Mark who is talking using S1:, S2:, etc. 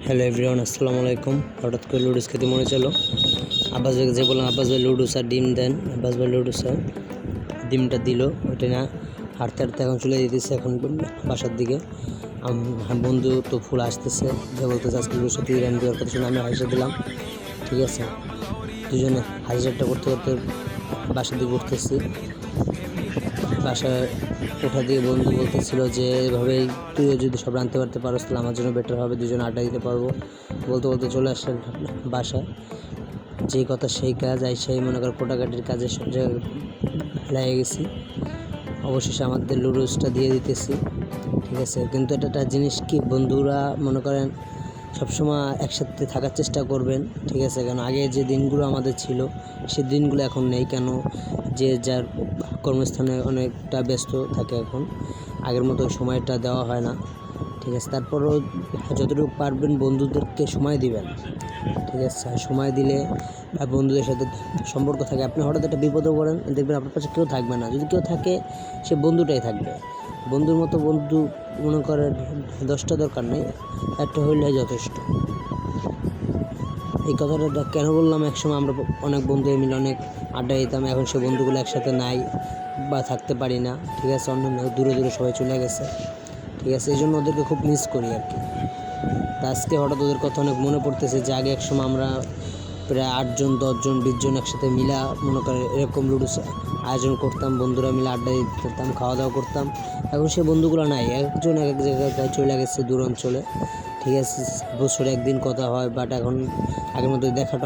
S1: Hello everyone, আসসালামু আলাইকুম। হঠাৎ করে লুডুস খেতে মনে চলো। আব্বাস ভাইকে যে বললাম, আব্বাস ভাই লুডুস আর ডিম দেন। আব্বাস ভাই লুডুস আর ডিমটা দিল। ওইটা না হাঁটতে হাঁটতে এখন চলে যেতেছে এখন বাসার দিকে। বন্ধু তো ফুল আসতেছে, যে বলতেছে আজকে লুডুস সাথে রান দেওয়ার কথা শুনে আমি হাসি দিলাম। ঠিক আছে, দুজনে হাসিটা করতে করতে বাসার দিকে উঠতেছি। বাসায় ওঠা দিয়ে বন্ধু বলতেছিল যে এভাবেই তুইও যদি সব রাঁধতে পারতে পারো তাহলে আমার জন্য বেটার হবে, দুজন আড্ডা দিতে পারবো। বলতে বলতে চলে আসলেন বাসায়। যেই কথা সেই কাজ, সেই মনে কর কোটাকাটির কাজে সব জায়গায় লেগে গেছি। অবশেষে আমাদের লুডুসটা দিয়ে দিতেছি। ঠিক আছে, কিন্তু এটা একটা জিনিস কি, বন্ধুরা মনে করেন সবসময় একসাথে থাকার চেষ্টা করবেন। ঠিক আছে, কারণ আগে যে দিনগুলো আমাদের ছিল সেই দিনগুলো এখন নেই। কেন, যে যার কর্মস্থানে অনেকটা ব্যস্ত থাকে, এখন আগের মতো সময়টা দেওয়া হয় না। ঠিক আছে, তারপরও যতটুকু পারবেন বন্ধুদেরকে সময় দিবেন। ঠিক আছে, সময় দিলে বন্ধুদের সাথে সম্পর্ক থাকে। আপনি হঠাৎ একটা বিপদে পড়েন, দেখবেন আপনার কাছে কেউ থাকবে না। যদি কেউ থাকে সে বন্ধুটাই থাকবে। বন্ধুর মতো বন্ধু মনে করেন 10টা দরকার নেই, একটা হইলে যথেষ্ট। এই কথাটা কেন বললাম, একসময় আমরা অনেক বন্ধু মিলে অনেক আড্ডা দিতাম, এখন সে বন্ধুগুলো একসাথে নাই বা থাকতে পারি না। ঠিক আছে, অন্য দূরে দূরে সবাই চলে গেছে। ঠিক আছে, এই জন্য ওদেরকে খুব মিস করি আর কি। তা আজকে হঠাৎ ওদের কথা অনেক মনে পড়তেছে যে আগে একসময় আমরা প্রায় 8জন 10জন 20জন একসাথে মিলা মনে করেন এরকম লুডুস আয়োজন করতাম, বন্ধুরা মিলে আড্ডা দিতাম, খাওয়া দাওয়া করতাম। এখন সে বন্ধুগুলো নাই, একজন এক এক জায়গায় চলে গেছে দূর অঞ্চলে। ঠিক আছে, বছরে একদিন কথা হয়, বাট এখন আগের মতো দেখাটা